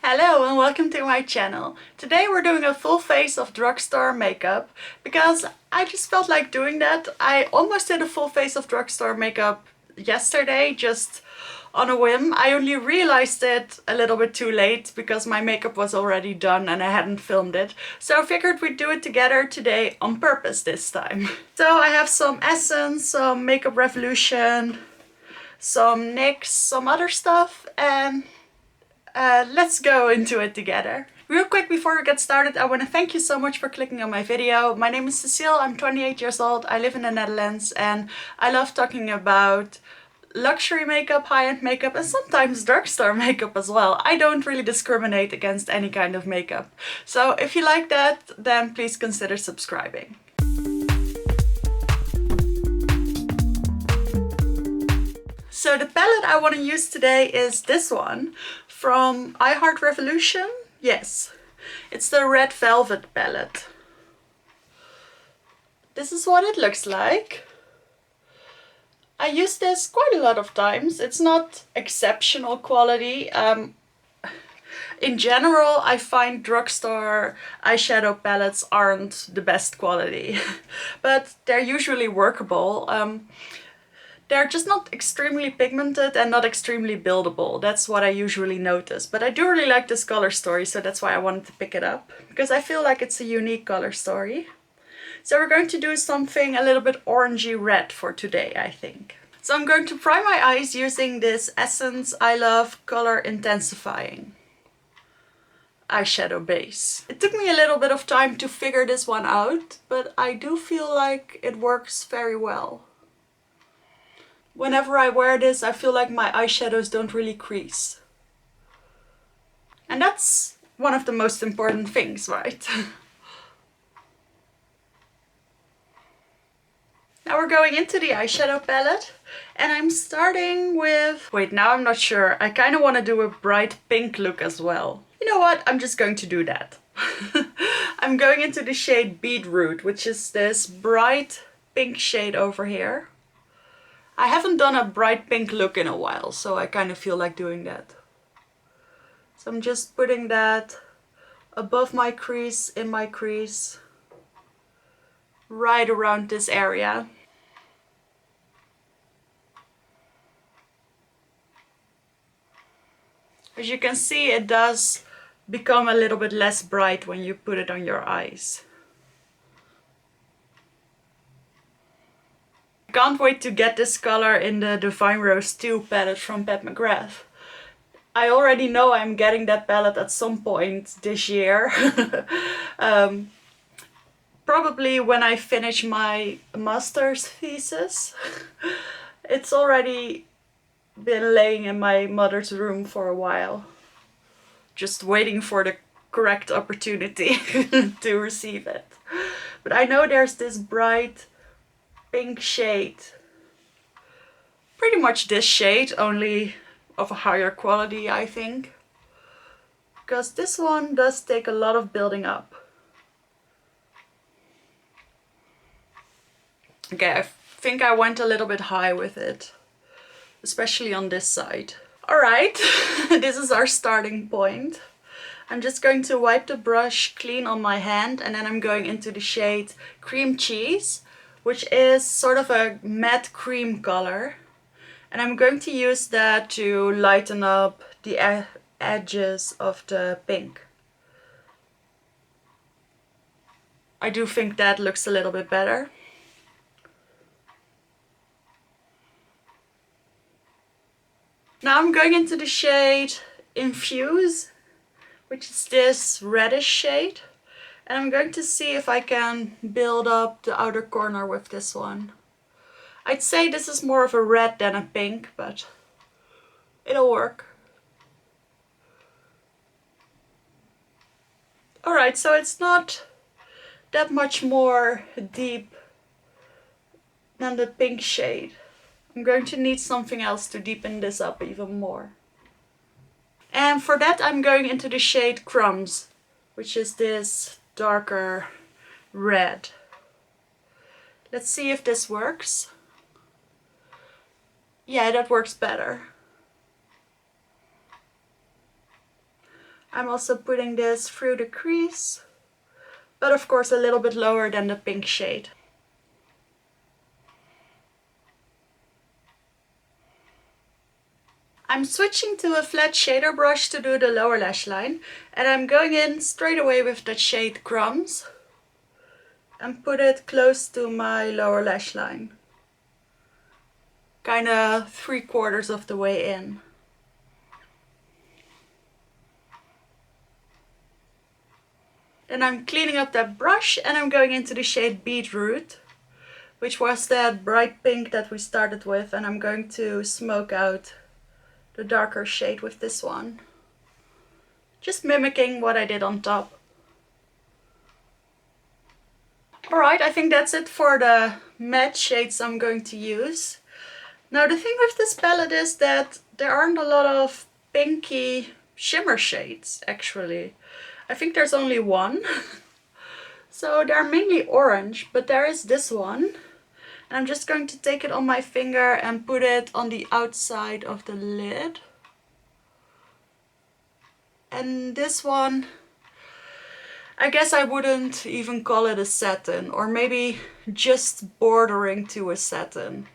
Hello and welcome to my channel. Today we're doing a full face of drugstore makeup because I just felt like doing that. I almost did a full face of drugstore makeup yesterday, just on a whim. I only realized it a little bit too late because my makeup was already done and I hadn't filmed it. So I figured we'd do it together today on purpose this time. So I have some Essence, some Makeup Revolution, some NYX, some other stuff, and let's go into it together. Real quick before we get started, I want to thank you so much for clicking on my video. My name is Cecile, I'm 28 years old, I live in the Netherlands, and I love talking about luxury makeup, high-end makeup, and sometimes drugstore makeup as well. I don't really discriminate against any kind of makeup. So if you like that, then please consider subscribing. So the palette I want to use today is this one from Revolution. Yes, it's the Red Velvet palette. This is what it looks like. I use this quite a lot of times. It's not exceptional quality. In general, I find drugstore eyeshadow palettes aren't the best quality, but they're usually workable. They're just not extremely pigmented and not extremely buildable. That's what I usually notice. But I do really like this color story, so that's why I wanted to pick it up, because I feel like it's a unique color story. So we're going to do something a little bit orangey red for today, I think. So I'm going to prime my eyes using this Essence I Love Color Intensifying eyeshadow base. It took me a little bit of time to figure this one out, but I do feel like it works very well. Whenever I wear this, I feel like my eyeshadows don't really crease. And that's one of the most important things, right? Now we're going into the eyeshadow palette, and I'm starting with... Wait, now I'm not sure. I kind of want to do a bright pink look as well. You know what? I'm just going to do that. I'm going into the shade Beetroot, which is this bright pink shade over here. I haven't done a bright pink look in a while, so I kind of feel like doing that. So I'm just putting that above my crease, in my crease, right around this area. As you can see, it does become a little bit less bright when you put it on your eyes. Can't wait to get this color in the Divine Rose 2 palette from Pat McGrath. I already know I'm getting that palette at some point this year. Probably when I finish my master's thesis. It's already been laying in my mother's room for a while. Just waiting for the correct opportunity to receive it. But I know there's this bright pink shade, pretty much this shade, only of a higher quality, I think, because this one does take a lot of building up. Okay, I think I went a little bit high with it, especially on this side. Alright, this is our starting point. I'm just going to wipe the brush clean on my hand, and then I'm going into the shade Cream Cheese, which is sort of a matte cream color. And I'm going to use that to lighten up the edges of the pink. I do think that looks a little bit better. Now I'm going into the shade Infuse, which is this reddish shade. And I'm going to see if I can build up the outer corner with this one. I'd say this is more of a red than a pink, but it'll work. Alright, so it's not that much more deep than the pink shade. I'm going to need something else to deepen this up even more. And for that I'm going into the shade Crumbs, which is this darker red. Let's see if this works. Yeah, that works better. I'm also putting this through the crease, but of course a little bit lower than the pink shade. I'm switching to a flat shader brush to do the lower lash line, and I'm going in straight away with the shade Crumbs and put it close to my lower lash line. Kinda 3/4 of the way in. Then I'm cleaning up that brush and I'm going into the shade Beetroot, which was that bright pink that we started with, and I'm going to smoke out the darker shade with this one. Just mimicking what I did on top. Alright, I think that's it for the matte shades I'm going to use. Now the thing with this palette is that there aren't a lot of pinky shimmer shades actually. I think there's only one. So they're mainly orange, but there is this one. And I'm just going to take it on my finger and put it on the outside of the lid. And this one, I guess I wouldn't even call it a satin, or maybe just bordering to a satin.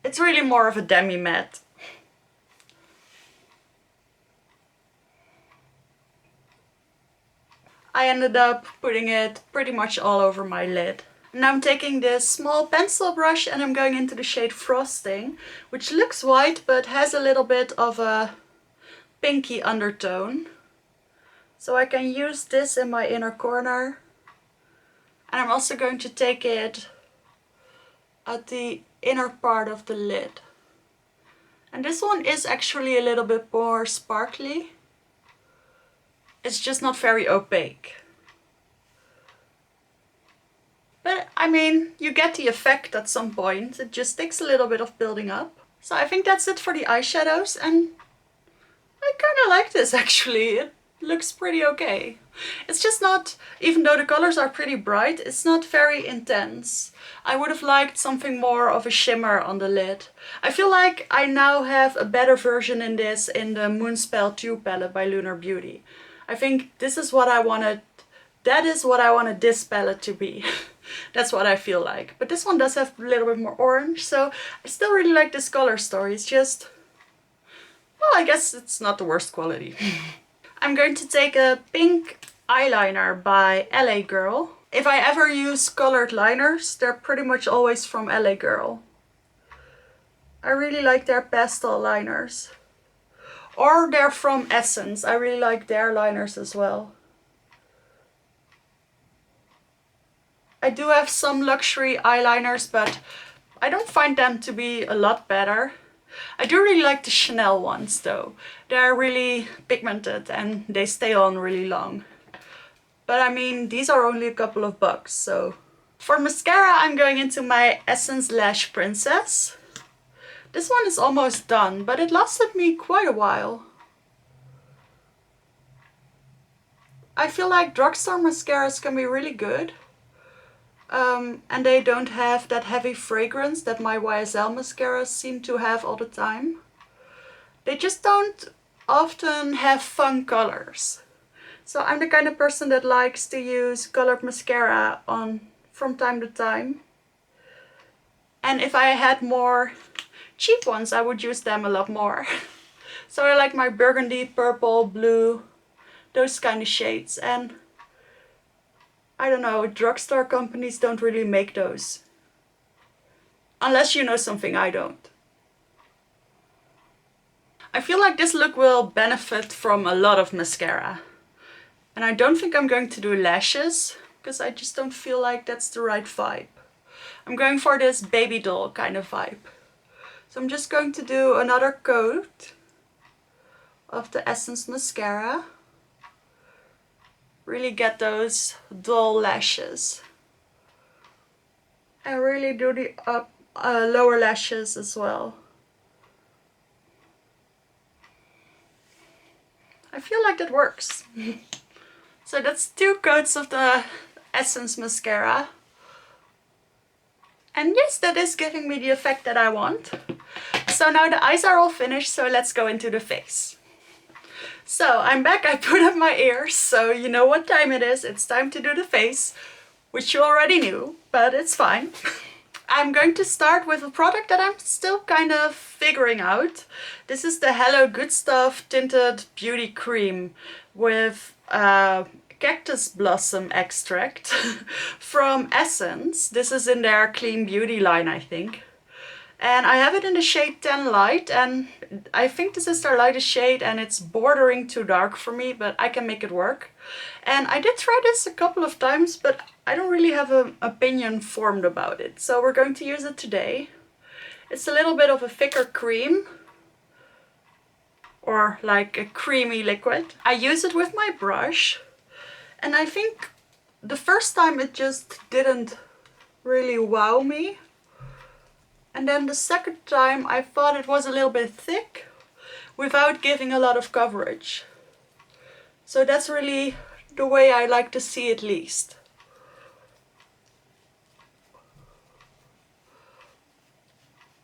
It's really more of a demi-matte. I ended up putting it pretty much all over my lid. Now I'm taking this small pencil brush and I'm going into the shade Frosting, which looks white but has a little bit of a pinky undertone. So I can use this in my inner corner. And I'm also going to take it at the inner part of the lid. And this one is actually a little bit more sparkly. It's just not very opaque. But I mean, you get the effect at some point. It just takes a little bit of building up. So I think that's it for the eyeshadows, and I kind of like this actually. It looks pretty okay. It's just not, even though the colors are pretty bright, it's not very intense. I would have liked something more of a shimmer on the lid. I feel like I now have a better version in this in the Moonspell 2 palette by Lunar Beauty. I think this is what I wanted, that is what I wanted this palette to be. That's what I feel like. But this one does have a little bit more orange, so I still really like this color story. It's just, well, I guess it's not the worst quality. I'm going to take a pink eyeliner by LA Girl. If I ever use colored liners, they're pretty much always from LA Girl. I really like their pastel liners. Or they're from Essence. I really like their liners as well. I do have some luxury eyeliners, but I don't find them to be a lot better. I do really like the Chanel ones though. They're really pigmented and they stay on really long. But I mean, these are only a couple of bucks, so. For mascara, I'm going into my Essence Lash Princess. This one is almost done, but it lasted me quite a while. I feel like drugstore mascaras can be really good. And they don't have that heavy fragrance that my YSL mascaras seem to have all the time. They just don't often have fun colors. So I'm the kind of person that likes to use colored mascara on from time to time. And if I had more cheap ones, I would use them a lot more. So I like my burgundy, purple, blue, those kind of shades. And I don't know, drugstore companies don't really make those. Unless you know something I don't. I feel like this look will benefit from a lot of mascara. And I don't think I'm going to do lashes, because I just don't feel like that's the right vibe. I'm going for this baby doll kind of vibe. So I'm just going to do another coat of the Essence mascara. Really get those doll lashes. And really do the lower lashes as well. I feel like that works. So that's 2 coats of the Essence mascara. And yes, that is giving me the effect that I want. So now the eyes are all finished, so let's go into the face. So I'm back, I put up my ears, so you know what time it is. It's time to do the face, which you already knew, but it's fine. I'm going to start with a product that I'm still kind of figuring out. This is the Hello Good Stuff Tinted Beauty Cream with cactus blossom extract from Essence. This is in their Clean Beauty line, I think. And I have it in the shade 10 Light, and I think this is their lightest shade, and it's bordering too dark for me, but I can make it work. And I did try this a couple of times, but I don't really have an opinion formed about it. So we're going to use it today. It's a little bit of a thicker cream, or like a creamy liquid. I use it with my brush, and I think the first time it just didn't really wow me. And then the second time I thought it was a little bit thick without giving a lot of coverage. So that's really the way I like to see it least.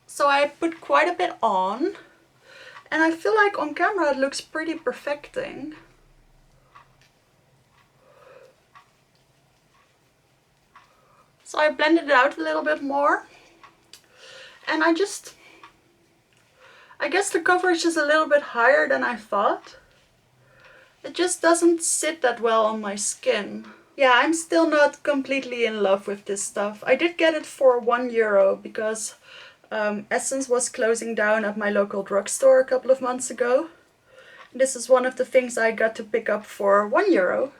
So I put quite a bit on, and I feel like on camera it looks pretty perfecting. So I blended it out a little bit more. And I guess the coverage is a little bit higher than I thought. It just doesn't sit that well on my skin. Yeah, I'm still not completely in love with this stuff. I did get it for €1 because Essence was closing down at my local drugstore a couple of months ago. This is one of the things I got to pick up for €1.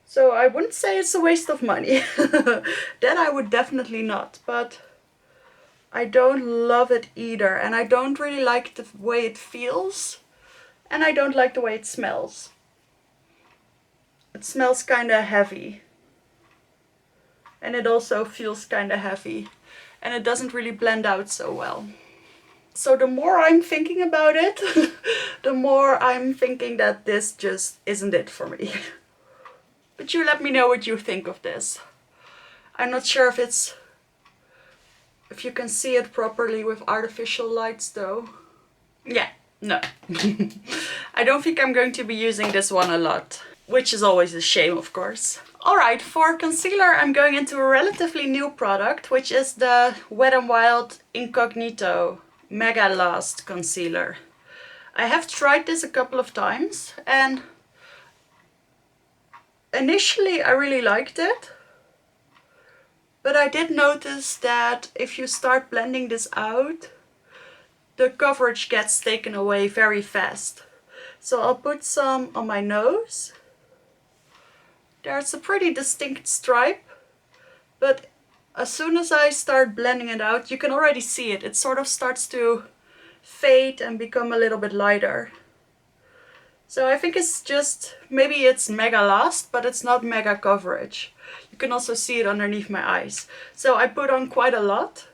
So I wouldn't say it's a waste of money. That I would definitely not, but I don't love it either, and I don't really like the way it feels, and I don't like the way it smells. It smells kinda heavy, and it also feels kinda heavy, and it doesn't really blend out so well. So the more I'm thinking about it, the more I'm thinking that this just isn't it for me. But you let me know what you think of this. I'm not sure if you can see it properly with artificial lights though. Yeah, no. I don't think I'm going to be using this one a lot, which is always a shame, of course. Alright, for concealer I'm going into a relatively new product, which is the Wet n Wild Incognito Mega Last Concealer. I have tried this a couple of times, and initially I really liked it. But I did notice that if you start blending this out, the coverage gets taken away very fast. So I'll put some on my nose. There's a pretty distinct stripe, but as soon as I start blending it out, you can already see it. It sort of starts to fade and become a little bit lighter. So I think it's just, maybe it's mega last, but it's not mega coverage. You can also see it underneath my eyes. So I put on quite a lot.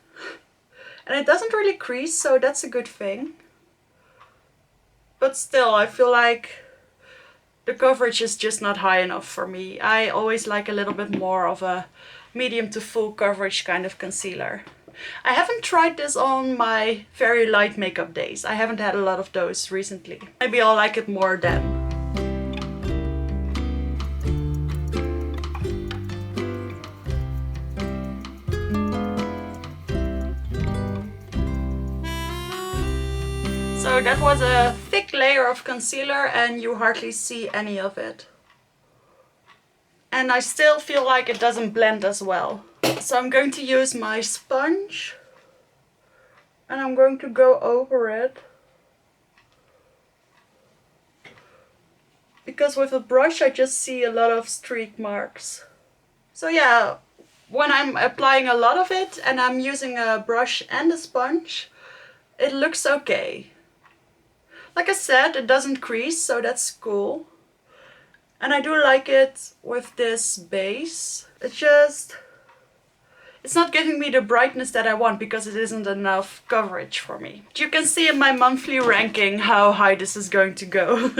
And it doesn't really crease, so that's a good thing. But still, I feel like the coverage is just not high enough for me. I always like a little bit more of a medium to full coverage kind of concealer. I haven't tried this on my very light makeup days. I haven't had a lot of those recently. Maybe I'll like it more then. So that was a thick layer of concealer and you hardly see any of it. And I still feel like it doesn't blend as well. So I'm going to use my sponge and I'm going to go over it. Because with a brush I just see a lot of streak marks. So yeah, when I'm applying a lot of it and I'm using a brush and a sponge, it looks okay. Like I said, it doesn't crease, so that's cool. And I do like it with this base. It's not giving me the brightness that I want because it isn't enough coverage for me. You can see in my monthly ranking how high this is going to go.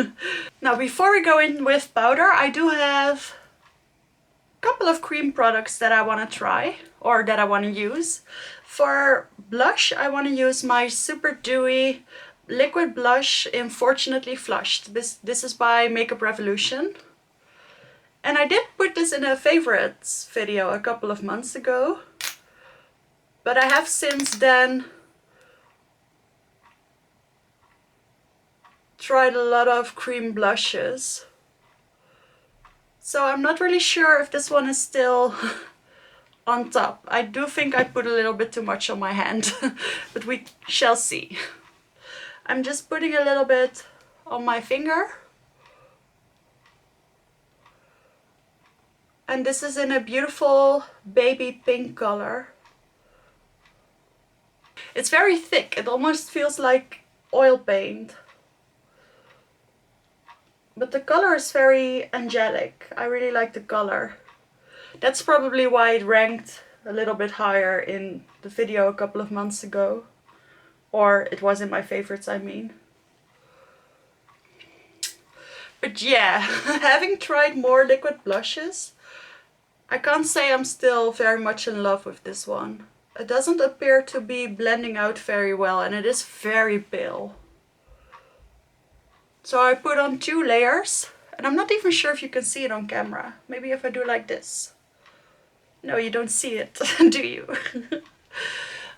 Now before we go in with powder, I do have a couple of cream products that I want to try. or that I want to use. For blush, I want to use my Super Dewy liquid blush in Fortunately Flushed. This is by Makeup Revolution. And I did put this in a favorites video a couple of months ago. But I have since then tried a lot of cream blushes. So I'm not really sure if this one is still on top. I do think I put a little bit too much on my hand, but we shall see. I'm just putting a little bit on my finger. And this is in a beautiful baby pink color. It's very thick. It almost feels like oil paint. But the color is very angelic. I really like the color. That's probably why it ranked a little bit higher in the video a couple of months ago. Or it was in my favorites, I mean. But yeah, having tried more liquid blushes, I can't say I'm still very much in love with this one. It doesn't appear to be blending out very well, and it is very pale. So I put on 2 layers, and I'm not even sure if you can see it on camera. Maybe if I do like this. No, you don't see it, do you?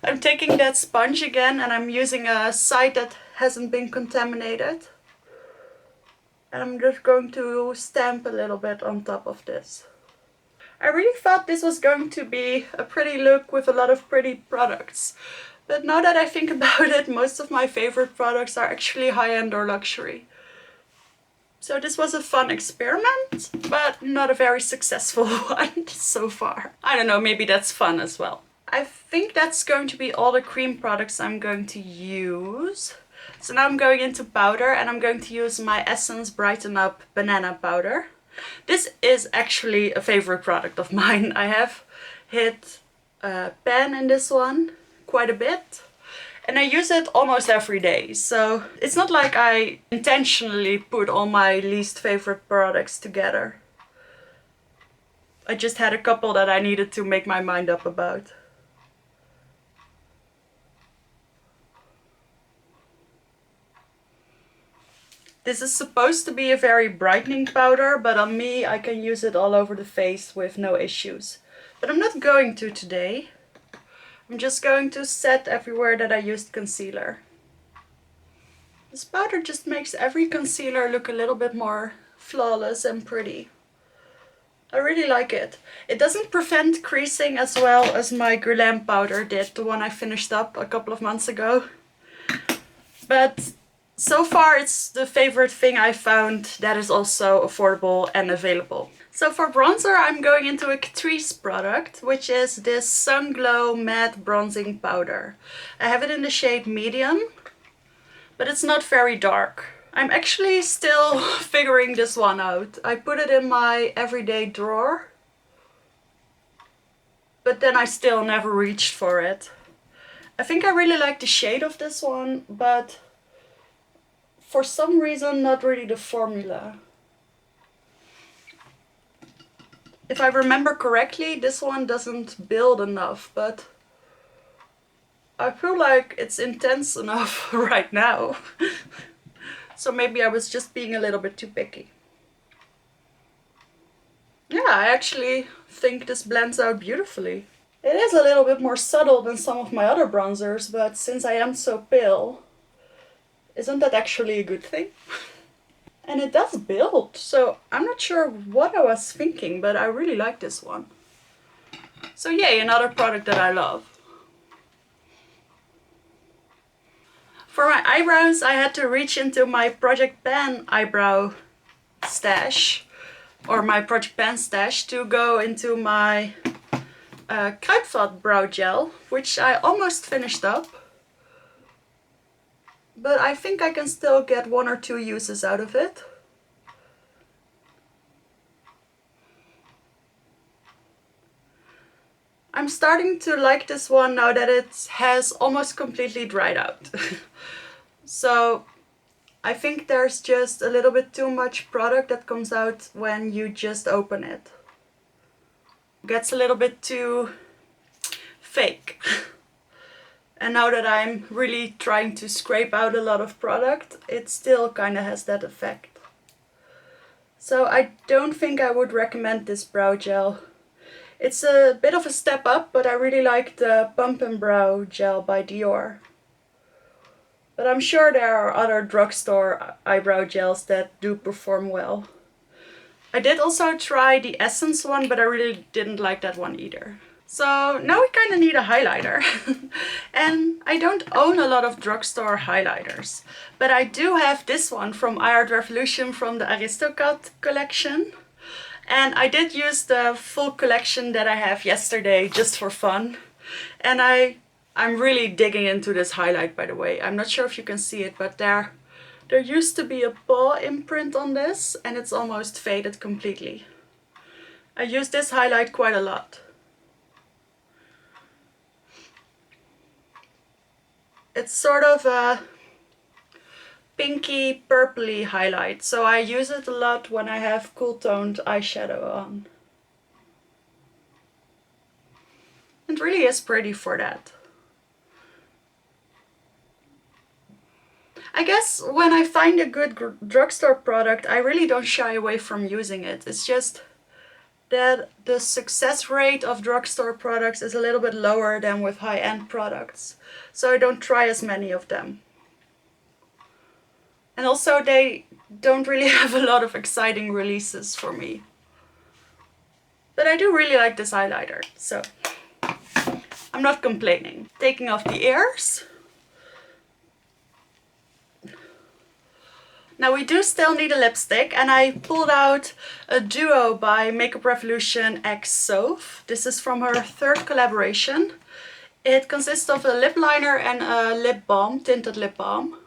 I'm taking that sponge again, and I'm using a side that hasn't been contaminated. And I'm just going to stamp a little bit on top of this. I really thought this was going to be a pretty look with a lot of pretty products. But now that I think about it, most of my favorite products are actually high-end or luxury. So this was a fun experiment, but not a very successful one so far. I don't know, maybe that's fun as well. I think that's going to be all the cream products I'm going to use. So now I'm going into powder, and I'm going to use my Essence Brighten Up Banana Powder. This is actually a favorite product of mine. I have hit pan in this one quite a bit. And I use it almost every day. So it's not like I intentionally put all my least favorite products together. I just had a couple that I needed to make my mind up about. This is supposed to be a very brightening powder, but on me I can use it all over the face with no issues. But I'm not going to today. I'm just going to set everywhere that I used concealer. This powder just makes every concealer look a little bit more flawless and pretty. I really like it. It doesn't prevent creasing as well as my Guerlain powder did, the one I finished up a couple of months ago. But so far it's the favorite thing I found that is also affordable and available. So for bronzer I'm going into a Catrice product, which is this Sun Glow Matte Bronzing Powder. I have it in the shade medium, but it's not very dark. I'm actually still figuring this one out. I put it in my everyday drawer, but then I still never reached for it. I think I really like the shade of this one, but for some reason not really the formula. If I remember correctly, this one doesn't build enough, but I feel like it's intense enough right now. So maybe I was just being a little bit too picky. Yeah, I actually think this blends out beautifully. It is a little bit more subtle than some of my other bronzers, but since I am so pale, isn't that actually a good thing? And it does build, so I'm not sure what I was thinking, but I really like this one. So yay, another product that I love. For my eyebrows, I had to reach into my Project Pan eyebrow stash, or my Project Pan stash, to go into my Kruidvat brow gel, which I almost finished up. But I think I can still get 1 or 2 uses out of it. I'm starting to like this one now that it has almost completely dried out. So I think there's just a little bit too much product that comes out when you just open it. Gets a little bit too fake. And now that I'm really trying to scrape out a lot of product, it still kind of has that effect. So I don't think I would recommend this brow gel. It's a bit of a step up, but I really like the Pump and Brow Gel by Dior. But I'm sure there are other drugstore eyebrow gels that do perform well. I did also try the Essence one, but I really didn't like that one either. So now we kind of need a highlighter. And I don't own a lot of drugstore highlighters, but I do have this one from iArt Revolution from the Aristocat collection. And I did use the full collection that I have yesterday just for fun. And I'm really digging into this highlight, by the way. I'm not sure if you can see it, but there used to be a paw imprint on this and it's almost faded completely. I use this highlight quite a lot. It's sort of a pinky purpley highlight, so I use it a lot when I have cool toned eyeshadow on. It really is pretty for that. I guess when I find a good drugstore product, I really don't shy away from using it. It's just that the success rate of drugstore products is a little bit lower than with high-end products. So I don't try as many of them. And also they don't really have a lot of exciting releases for me. But I do really like this highlighter, so I'm not complaining. Taking off the ears. Now we do still need a lipstick, and I pulled out a duo by Makeup Revolution x Soph. This is from her third collaboration. It consists of a lip liner and a lip balm, tinted lip balm.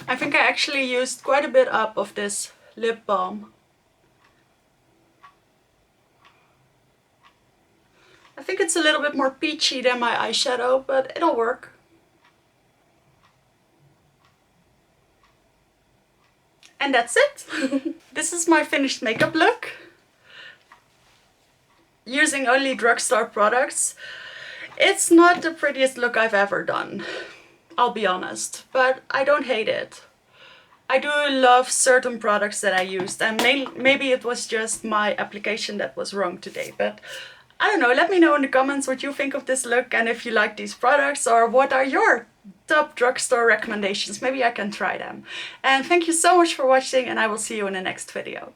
I think I actually used quite a bit up of this lip balm. I think it's a little bit more peachy than my eyeshadow, but it'll work. And that's it. This is my finished makeup look. Using only drugstore products. It's not the prettiest look I've ever done, I'll be honest, but I don't hate it. I do love certain products that I used, and maybe it was just my application that was wrong today, but I don't know, let me know in the comments what you think of this look and if you like these products, or what are your top drugstore recommendations. Maybe I can try them. And thank you so much for watching, and I will see you in the next video.